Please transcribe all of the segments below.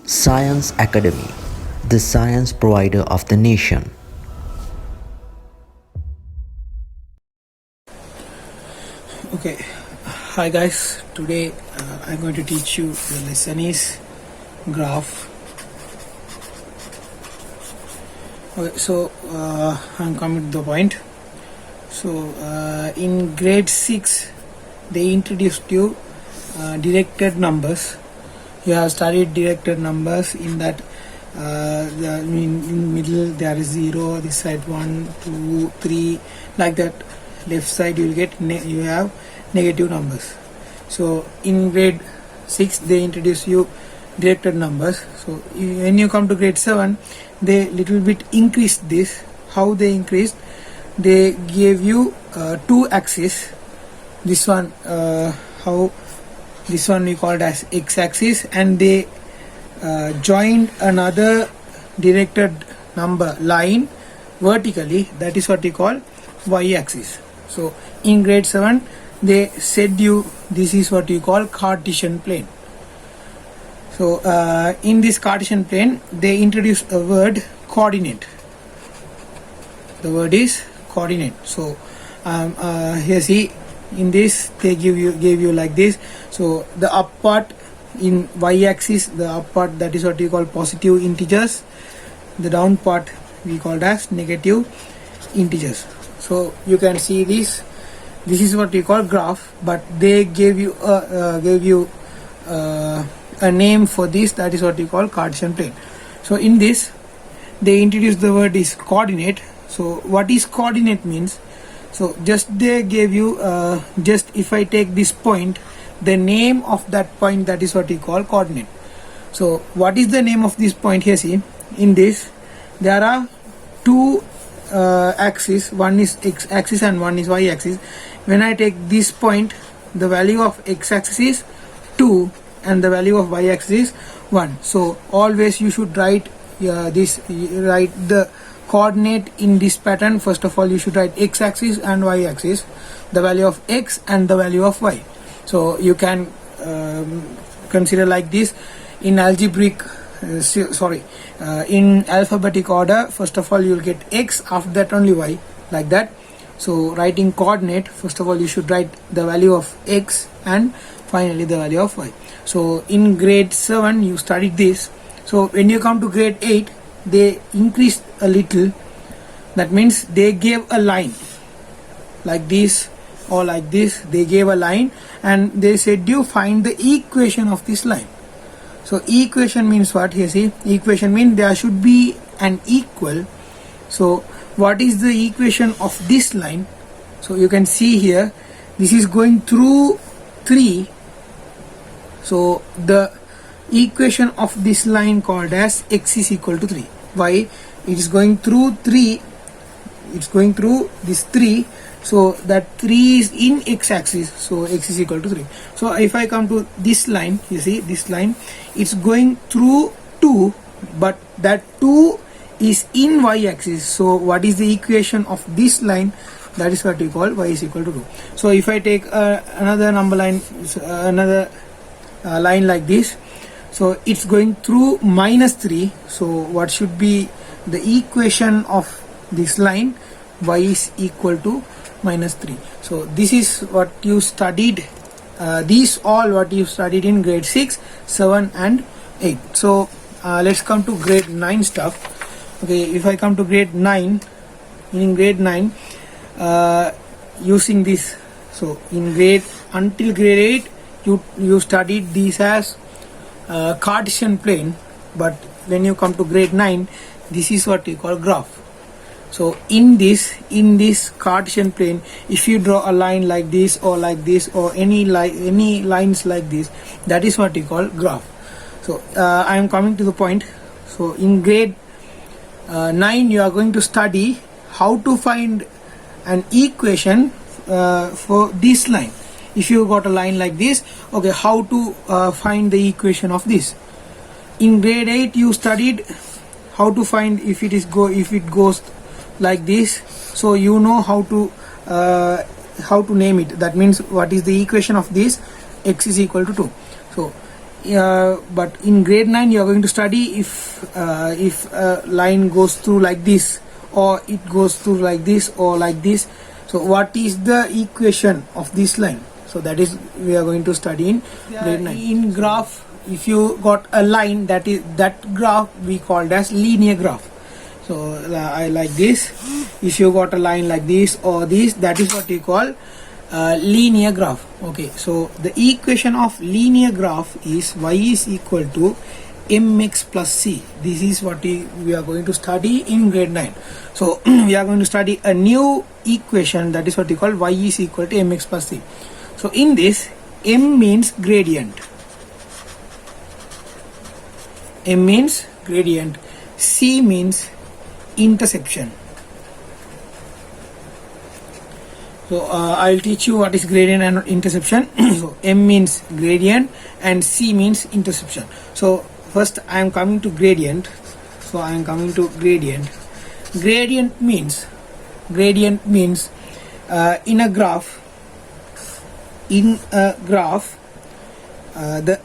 Science Academy, the science provider of the nation. Okay, hi guys. Today I'm going to teach you the lesson is graph. Okay, so I'm coming to the point. So in grade 6 they introduced you directed numbers. You have studied directed numbers. In that in middle there is 0, this side 1, 2, 3, like that. Left side you will get you have negative numbers. So in grade 6 they introduce you directed numbers. So when you come to grade 7 they little bit increase this. How they increased? They gave you two axes. This one this one we called as x-axis, and they joined another directed number line vertically. That is what we call y-axis. So in grade 7 they said you this is what you call Cartesian plane. So in this Cartesian plane they introduced a word coordinate. The word is coordinate. So here see, in this they gave you like this. So the up part in y-axis, the up part, that is what we call positive integers. The down part we called as negative integers. So you can see this is what we call graph, but they gave you a name for this. That is what we call Cartesian plane. So in this they introduced the word is coordinate. So what is coordinate means? So just they gave you just if I take this point, the name of that point, that is what we call coordinate. So what is the name of this point? Here see, in this there are two axis, one is x-axis and one is y-axis. When I take this point, the value of x-axis is 2 and the value of y-axis is 1. So always you should write write the coordinate in this pattern. First of all you should write x-axis and y-axis, the value of x and the value of y. So you can consider like this in algebraic in alphabetic order. First of all you will get x, after that only y, like that. So writing coordinate, first of all you should write the value of x and finally the value of y. So in grade 7 you studied this. So when you come to grade 8 they increased a little. That means they gave a line like this or like this. They gave a line and they said you find the equation of this line. So equation means what? Here see, equation means there should be an equal. So what is the equation of this line? So you can see here, this is going through 3. So the equation of this line called as x is equal to 3. Why? It is going through 3. It's going through this 3. So that 3 is in x-axis. So x is equal to 3. So if I come to this line, you see this line, it's going through 2, but that 2 is in y-axis. So what is the equation of this line? That is what we call y is equal to 2. So if I take another number line, another line like this, so it's going through -3. So what should be the equation of this line? Y is equal to -3. So this is what you studied. These all what you studied in grade 6, 7 and 8. So let's come to grade 9 stuff. Okay, if I come to grade 9, in grade 9 using this, so in grade until grade 8 you studied these as Cartesian plane, but when you come to grade 9 this is what we call graph. So in this Cartesian plane, if you draw a line like this or like this or any lines like this, that is what we call graph. So I am coming to the point. So in grade 9 you are going to study how to find an equation for this line. If you got a line like this, okay, how to find the equation of this. In grade 8 you studied how to find if it goes like this. So you know how to name it. That means what is the equation of this? X is equal to 2. So but in grade 9 you are going to study if a line goes through like this, or it goes through like this, or like this. So what is the equation of this line? So that is we are going to study in grade 9. In graph, if you got a line, that graph we called as linear graph. So I like this. If you got a line like this or this, that is what you call linear graph. Okay, so the equation of linear graph is y is equal to mx plus c. This is what we are going to study in grade 9. So we are going to study a new equation, that is what we call y is equal to mx plus c. So in this, m means gradient, m means gradient, c means interception. So I'll teach you what is gradient and interception. So m means gradient and c means interception. So first I am coming to gradient. So I am coming to gradient. Gradient means in a graph, the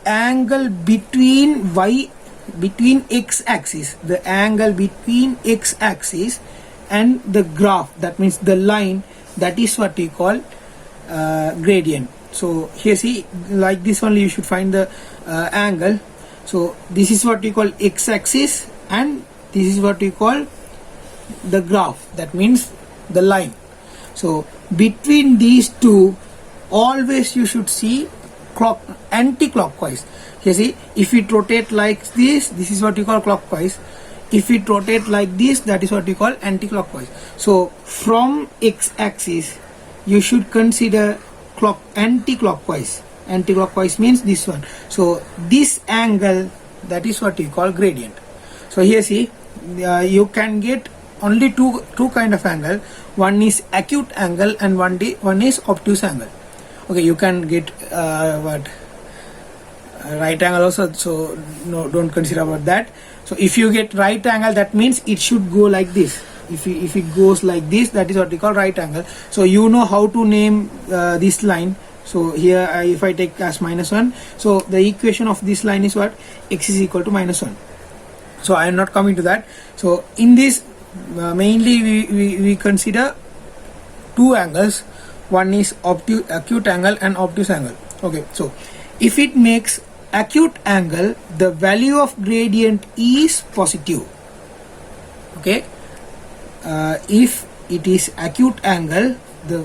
angle between x-axis, the angle between x-axis and the graph, that means the line, that is what we call gradient. So here see, like this only you should find the angle. So this is what we call x-axis and this is what we call the graph, that means the line. So between these two, always you should see anti-clockwise. You see, if it rotate like this, this is what you call clockwise. If it rotate like this, that is what you call anti-clockwise. So from x-axis you should consider anti-clockwise. Anti-clockwise means this one. So this angle, that is what you call gradient. So here see, you can get only two kind of angle. One is acute angle and one is obtuse angle. Okay, you can get right angle also, so no, don't consider about that. So if you get right angle, that means it should go like this. If it goes like this, that is what we call right angle. So you know how to name this line. So here if I take as -1, so the equation of this line is what? X is equal to -1. So I am not coming to that. So in this mainly we consider two angles. One is acute angle and obtuse angle. Okay, so if it makes acute angle, the value of gradient is positive. Okay, if it is acute angle, the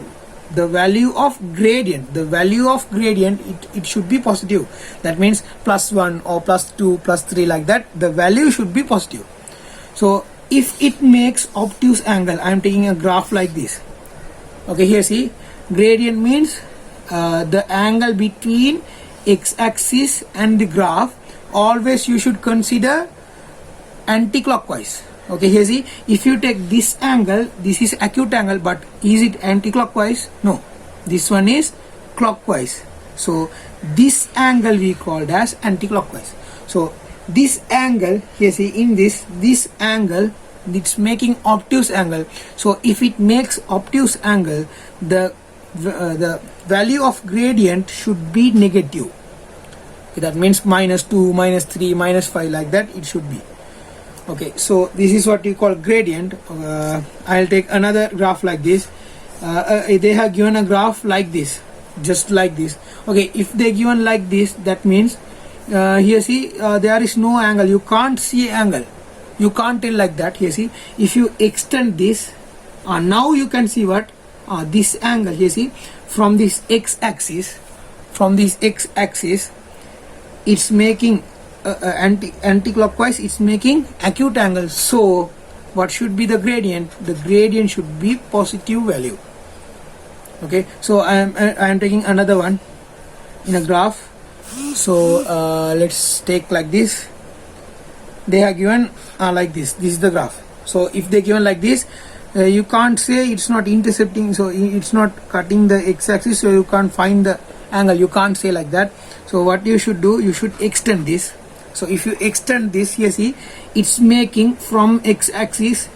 value of gradient, it should be positive. That means +1 or +2 +3 like that, the value should be positive. So if it makes obtuse angle, I am taking a graph like this. Okay, here see, gradient means the angle between x-axis and the graph, always you should consider anti-clockwise. Okay, here see, if you take this angle, this is acute angle, but is it anti-clockwise? No, this one is clockwise. So this angle we called as anti-clockwise. So this angle, here see, in this angle, it's making obtuse angle. So if it makes obtuse angle, the value of gradient should be negative. Okay, that means -2, -3, -5 like that it should be. Okay, so this is what we call gradient. I'll take another graph like this. They have given a graph like this, just like this. Okay, if they given like this, that means here see, there is no angle, you can't see angle, you can't tell like that. Here see, if you extend this, now you can see what this angle. Here see, from this x-axis, it's making anti-clockwise, it's making acute angle. So what should be the gradient? The gradient should be positive value. Okay, so I am taking another one in a graph. So let's take like this. They are given like this. This is the graph. So if they given like this, you can't say it's not intercepting, so it's not cutting the x-axis, so you can't find the angle, you can't say like that. So what you should do, you should extend this. So if you extend this, here see, it's making from x-axis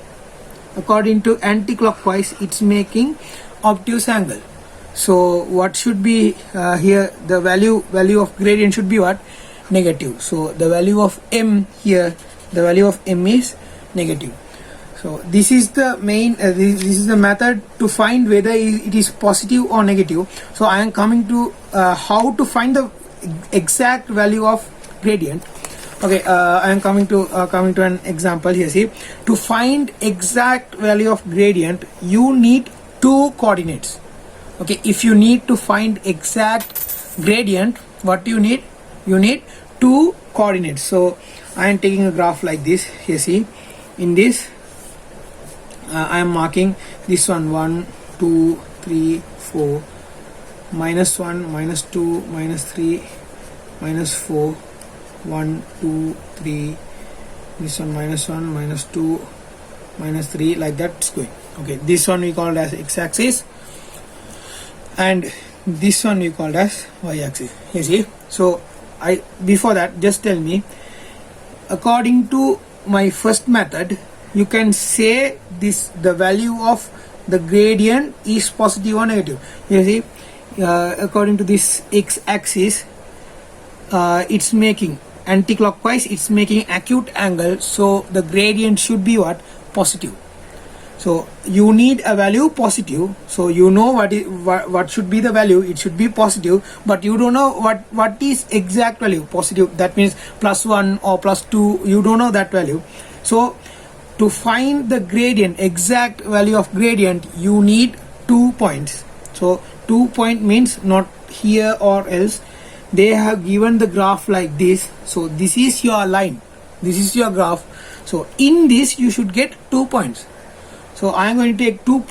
according to anti-clockwise, it's making obtuse angle. So what should be here, the value of gradient should be what? negative. So the value of m here, the value of m is negative. So this is the main this is the method to find whether it is positive or negative. So I am coming to how to find the exact value of gradient. Okay, I am coming to an example here. See, to find exact value of gradient, you need two coordinates. Okay, if you need to find exact gradient, what you need? You need two coordinates. So I am taking a graph like this. Here, see, in this I am marking this one 1 2 3 4 minus 1 minus 2 minus 3 minus 4 1 2 3, this one minus 1 minus 2 minus 3, like that it's going. Okay, this one we called as x-axis and this one we called as y-axis. You see, so before that, just tell me, according to my first method, you can say the value of the gradient is positive or negative. You see, according to this x-axis, it's making anti-clockwise, it's making acute angle, so the gradient should be what? Positive. So you need a value positive, so you know what should be the value. It should be positive, but you don't know what is exact value. Positive, that means +1 or +2, you don't know that value. So to find the gradient, exact value of gradient, you need 2 points. So 2 point means not here or else. They have given the graph like this. So this is your line, this is your graph. So in this you should get 2 points. So I am going to take 2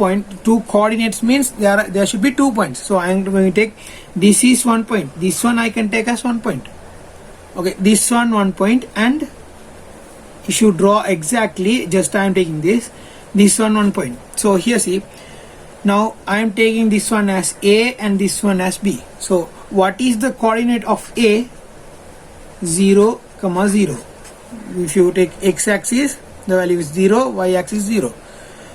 coordinates means there should be 2 points. So I am going to take, this is 1 point, this one I can take as 1 point. Okay, this one 1 point, and you should draw exactly, just I am taking this one 1 point. So here, see, now I am taking this one as A and this one as B. So what is the coordinate of A? 0, 0. If you take x-axis, the value is 0, y-axis 0.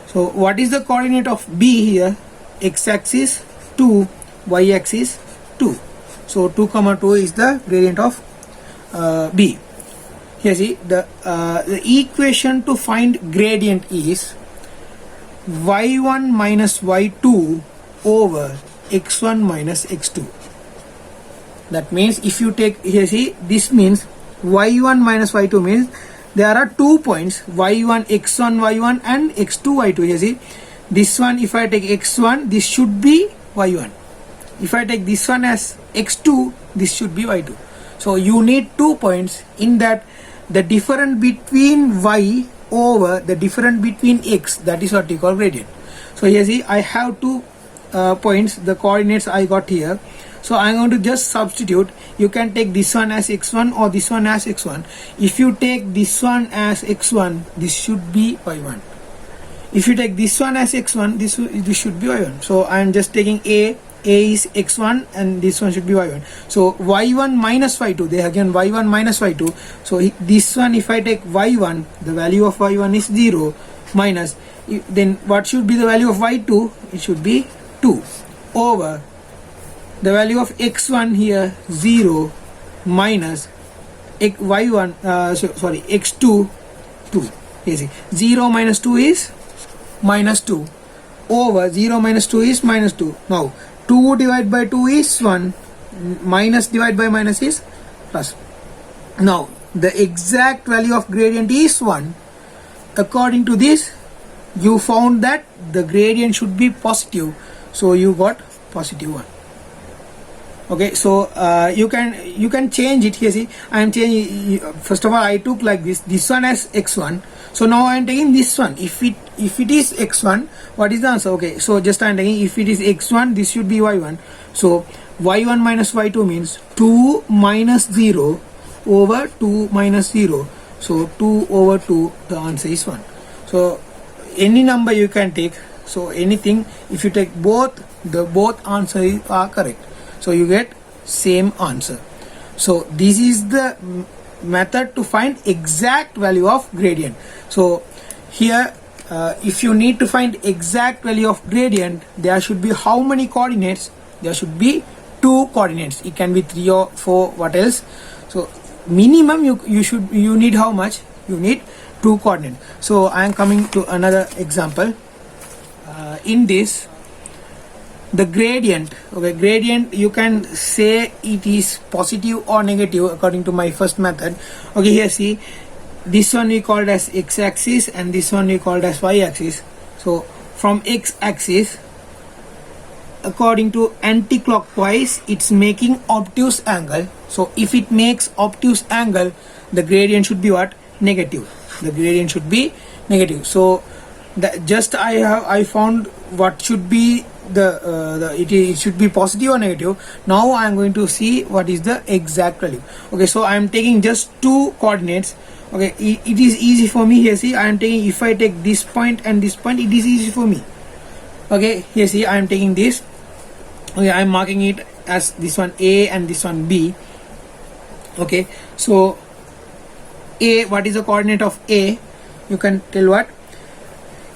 So what is the coordinate of B here? X-axis 2, y-axis 2. So 2, 2 is the gradient of B. Here, see, the equation to find gradient is y1 minus y2 over x1 minus x2. That means if you take here, see, this means y1 minus y2 means there are 2 points, y1 x1 y1 and x2 y2. Here, see, this one, if I take x1, this should be y1. If I take this one as x2, this should be y2. So you need 2 points. In that, the difference between y over the difference between x, that is what you call gradient. So here, see, I have 2 points, the coordinates I got here. So I am going to just substitute. You can take this one as x1 or this one as x1. If you take this one as x1, this should be y1. If you take this one as x1, this should be y1. So I am just taking A is x1 and this one should be y1. So y1 minus y2, they again y1 minus y2. So this one, if I take y1, the value of y1 is 0 minus, then what should be the value of y2? It should be 2 over the value of x1 here 0 minus y1 x2 2. You see, 0 minus 2 is minus 2 over 0 minus 2 is minus 2. Now 2 divided by 2 is 1, minus divided by minus is plus. Now the exact value of gradient is 1. According to this, you found that the gradient should be positive, so you got positive 1. Okay, so you can change it here. See, I am changing. First of all, I took like this one as x1. So now I am taking this one. If it is x1, what is the answer? Okay, so just I am taking, if it is x1, this should be y1. So y1 minus y2 means 2 minus 0 over 2 minus 0. So 2 over 2, the answer is 1. So any number you can take. So anything, if you take both, the both answers are correct. So you get same answer. So this is the method to find exact value of gradient. So here, if you need to find exact value of gradient, there should be how many coordinates? There should be 2 coordinates. It can be 3 or 4, what else? So minimum you need how much? You need 2 coordinates. So I am coming to another example. In this, the gradient, okay, gradient you can say it is positive or negative according to my first method. Okay, here see, this one we called as x-axis and this one we called as y-axis. So from x-axis, according to anti-clockwise, it's making obtuse angle. So if it makes obtuse angle, the gradient should be what? Negative. The gradient should be negative. So just I found what should be it should be positive or negative. Now I am going to see what is the exact value. Okay, so I am taking just 2 coordinates. Okay, it is easy for me. Here see, I am taking, if I take this point and this point, it is easy for me. Okay, here see, I am taking this. Okay, I am marking it as this one A and this one B. Okay, so A, what is the coordinate of A? You can tell what?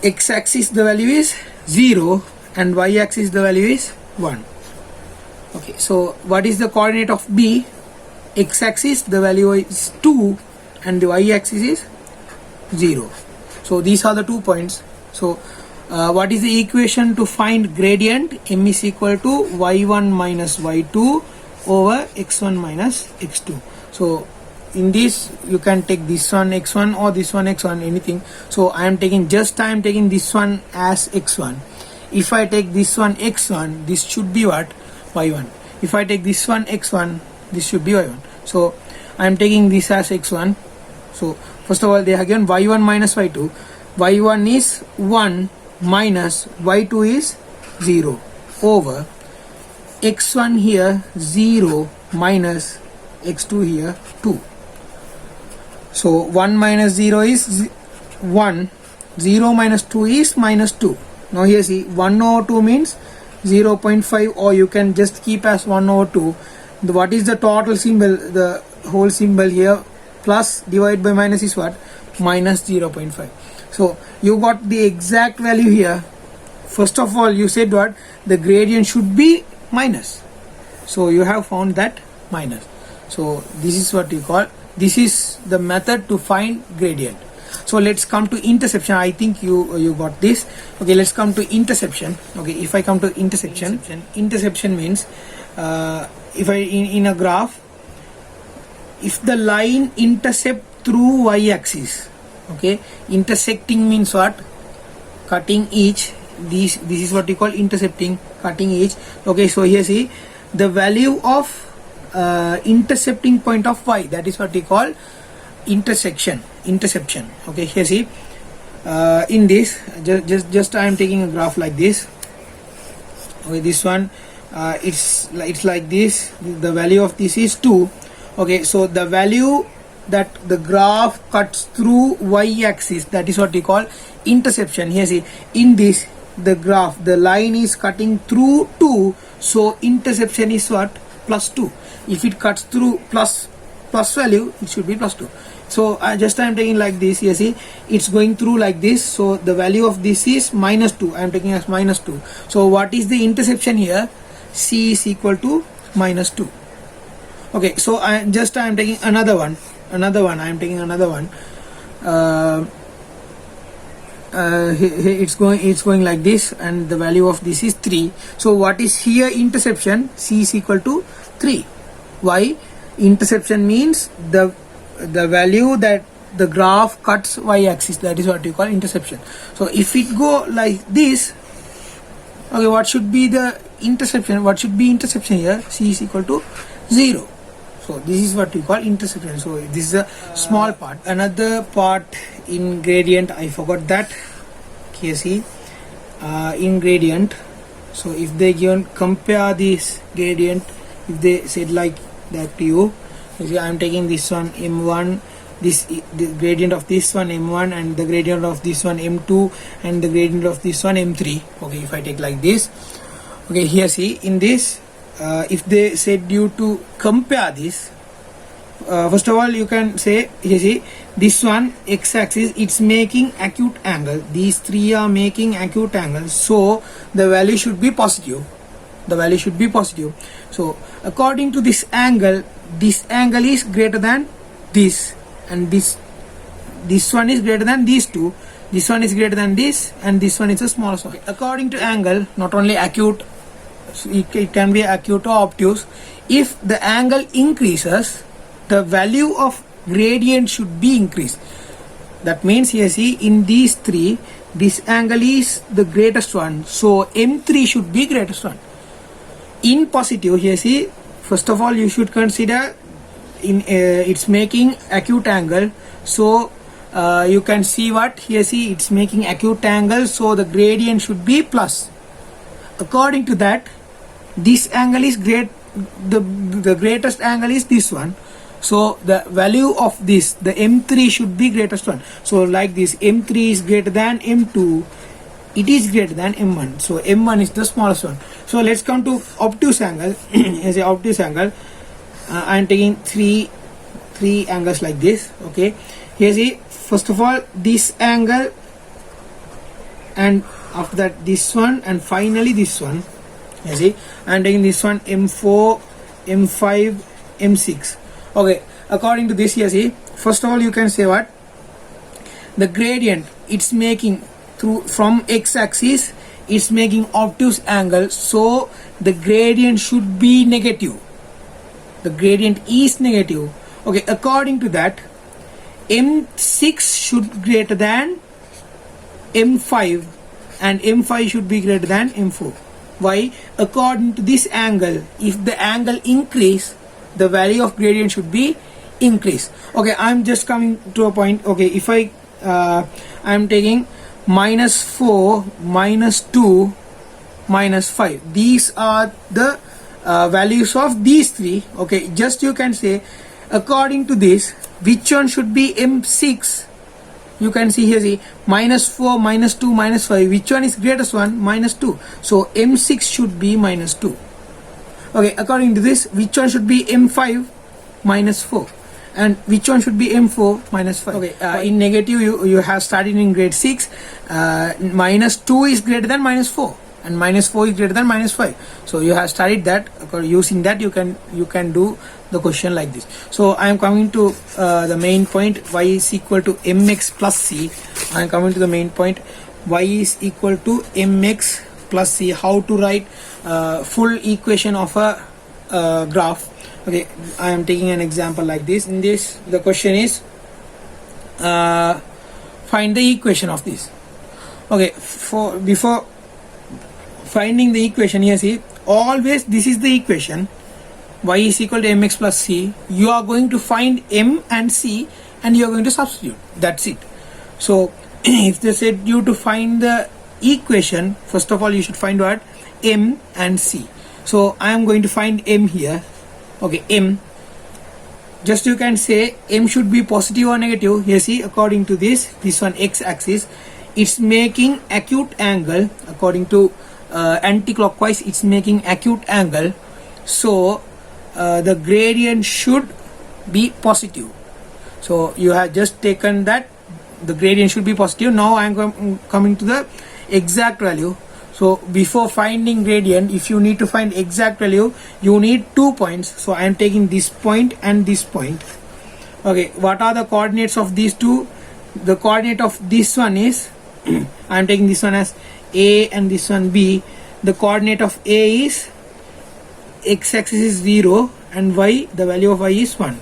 X-axis the value is 0 and y-axis the value is 1. Okay, so what is the coordinate of B? X-axis the value is 2 and the y-axis is 0. So these are the 2 points. So what is the equation to find gradient? M is equal to y1 minus y2 over x1 minus x2. So in this you can take this one x1 or this one x1, anything. So I am taking this one as x1. If I take this one x1, this should be what? Y1. If I take this one x1, this should be y1. So I am taking this as x1. So first of all, they have given y1 minus y2. y1 is 1 minus y2 is 0 over x1 here 0 minus x2 here 2. So 1 minus 0 is 1, 0 minus 2 is minus 2. Now here see, 1 over 2 means 0.5, or you can just keep as 1 over 2. What is the total symbol? The whole symbol here, plus divided by minus is what? Minus 0.5. So you got the exact value here. First of all, you said what? The gradient should be minus. So you have found that minus. So this is what you call, this is the method to find gradient. So let's come to interception. I think you got this. Okay, let's come to interception. Okay, if I come to interception means if I in a graph, if the line intercept through y-axis, okay, intersecting means what? Cutting each. This is what you call intercepting, cutting each. Okay, so here see, the value of intercepting point of y, that is what we call interception. Okay, here see, in this just I am taking a graph like this. Okay, this one it's like this. The value of this is 2. Okay, so the value that the graph cuts through y-axis, that is what we call interception. Here see, in this the graph, the line is cutting through 2, so interception is what? Plus 2. If it cuts through plus value, it should be plus 2. So I am taking like this. You see, it's going through like this, so the value of this is minus 2. I am taking as minus 2. So what is the interception here? C is equal to minus 2. Okay, so I am taking another one. I am taking another one. It's going like this, and the value of this is 3. So what is here interception? C is equal to 3. Why? Interception means the value that the graph cuts y-axis, that is what you call interception. So if it go like this, okay, what should be the interception? What should be interception here? C is equal to 0. So this is what we call interception. So this is a small part. Another part in gradient, I forgot that. Here see, in gradient, so if they compare this gradient, if they said like that to you, see, I am taking this one m1, the gradient of this one m1, and the gradient of this one m2, and the gradient of this one m3. Okay, if I take like this, okay, here see, in this if they said you to compare this, first of all you can say, you see, this one x-axis, it's making acute angle, these three are making acute angle, so the value should be positive. So according to this angle is greater than this, and this one is greater than these two, this one is greater than this, and this one is the smallest one. According to angle, not only acute, it can be acute or obtuse. If the angle increases, the value of gradient should be increased. That means here see, in these three, this angle is the greatest one, so M3 should be greatest one. In positive, here see, first of all you should consider in it's making acute angle, so you can see what here see, it's making acute angle, so the gradient should be plus. According to that, this angle is great, the greatest angle is this one, so the value of this, the M3 should be greatest one. So like this, M3 is greater than M2, it is greater than M1, so M1 is the smallest one. So let's come to obtuse angle. As a obtuse angle, I am taking three angles like this. Okay, here see, first of all this angle, and after that this one, and finally this one. You see, I am taking this one M4, M5, M6. Okay, according to this, here see, first of all you can say what, the gradient it's making through from x-axis, it's making obtuse angle, so the gradient should be negative. The gradient is negative. Okay, according to that, M6 should greater than M5, and M5 should be greater than M4. Why? According to this angle, if the angle increase, the value of gradient should be increased. Okay, I'm just coming to a point. Okay, if I'm taking -4, -2, -5, these are the values of these three. Okay, just you can say, according to this, which one should be M6? You can see here, see, -4, -2, -5, which one is greatest one? -2, so M6 should be -2. Okay, according to this, which one should be M5? -4, and which one should be M4? -5. Okay, in negative you have studied in grade 6, -2 is greater than -4, and -4 is greater than -5, so you have studied that. Using that you can do the question like this. So I am coming to the main point, y is equal to mx plus c. I am coming to the main point, y is equal to mx plus c. How to write full equation of a graph. Okay, I am taking an example like this. In this, the question is find the equation of this. Okay, before finding the equation, here see, always this is the equation, y is equal to mx plus c. You are going to find m and c, and you are going to substitute. That's it. So if they said you to find the equation, first of all you should find what? M and c. So I am going to find m here. Okay, m, just you can say m should be positive or negative. Here see, according to this one x-axis, it's making acute angle. According to anti-clockwise, it's making acute angle, so the gradient should be positive. So you have just taken that the gradient should be positive. Now I am coming to the exact value. So before finding gradient, if you need to find exact value, you need 2 points. So I am taking this point and this point. Okay, what are the coordinates of these two? The coordinate of this one is I am taking this one as a and this one b. The coordinate of a is x-axis is 0, and y, the value of y is 1.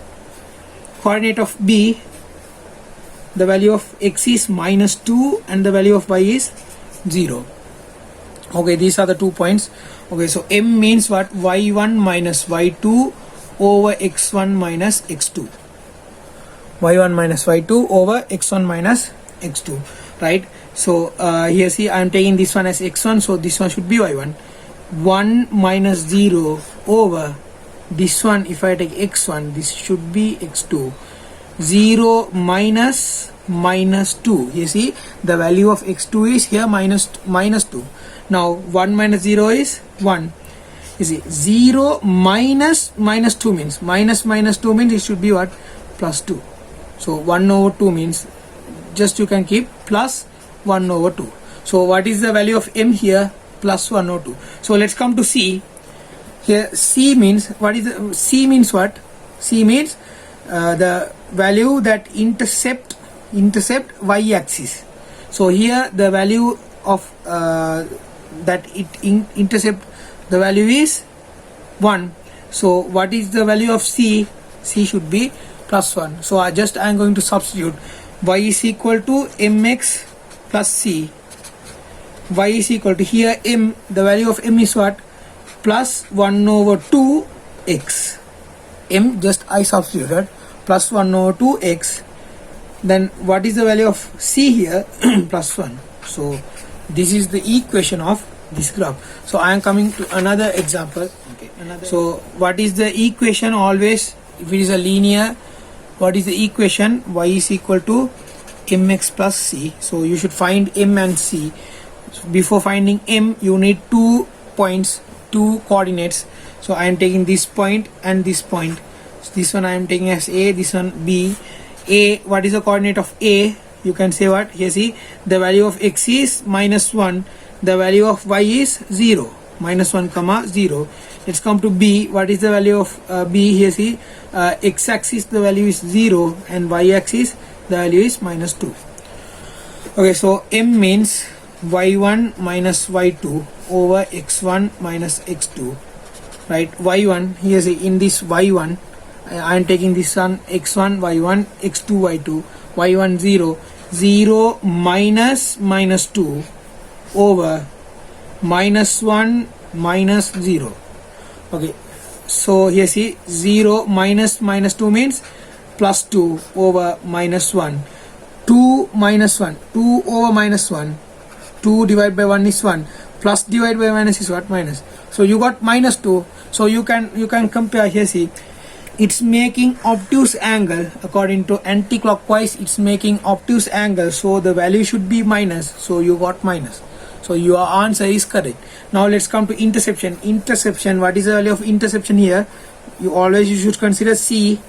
Coordinate of b, the value of x is -2, and the value of y is 0. Okay, these are the 2 points. Okay, so m means what? y1 minus y2 over x1 minus x2. y1 minus y2 over x1 minus x2, right? So here see, I am taking this one as x1, so this one should be y1. 1 minus 0 over this one, if I take x1, this should be x2. 0 minus -2, you see the value of x2 is here minus 2. Now 1 minus 0 is 1. You see, 0 minus -2 means -2 means it should be what? Plus 2. So 1 over 2 means just you can keep plus 1 over 2. So what is the value of m here? Plus 1 over 2. So let's come to c. Here c means, what is the, c means what? C means the value that intercept y-axis. So here the value of that it intercept the value is 1. So what is the value of c? C should be plus 1. So I am going to substitute y is equal to mx plus c. Y is equal to, here m, the value of m is what? Plus 1 over 2x. M just I substituted, plus 1 over 2x. Then what is the value of c here? Plus 1. So this is the equation of this graph. So I am coming to another example. Okay. So what is the equation always? If it is a linear, what is the equation? Y is equal to mx plus c. So you should find m and c. So before finding m, you need 2 points, 2 coordinates. So I am taking this point and this point. So this one I am taking as a, this one b. A, what is the coordinate of a? You can say what? Here see, the value of x is minus 1, the value of y is 0, minus 1 comma 0. Let's come to b. What is the value of b? Here see, x axis the value is 0 and y axis the value is minus 2. Okay, so m means y1 minus y2 over x1 minus x2, right? Y1, here see, in this y1 I am taking this one, x1 y1, x2 y2, y1 0, 0 minus minus 2 over minus 1 minus 0. Okay, so here see, 0 minus minus 2 means plus 2 over minus 1, 2 minus 1, 2 over minus 1, 2 divided by 1 is 1, plus divided by minus is what? Minus. So you got minus 2. So you can compare. Here see, it's making obtuse angle. According to anti-clockwise, it's making obtuse angle, so the value should be minus. So you got minus. So your answer is correct. Now let's come to interception. Interception, what is the value of interception here? You should consider c,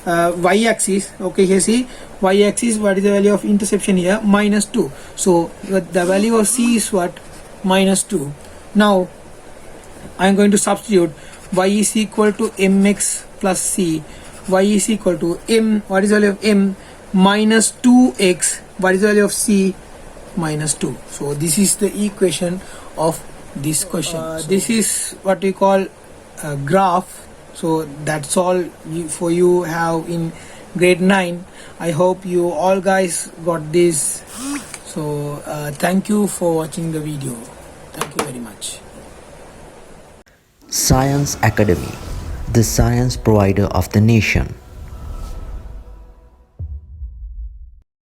y-axis. Okay, here see, y-axis, what is the value of interception here? Minus 2. So the value of c is what? Minus 2. Now I am going to substitute y is equal to mx plus c. Y is equal to m. What is the value of m? Minus 2x. What is the value of c? Minus 2. So this is the equation of this question. This is what we call a graph. So that's all for you have in grade 9. I hope you all guys got this. So thank you for watching the video. Thank you very much. Science Academy, the science provider of the nation.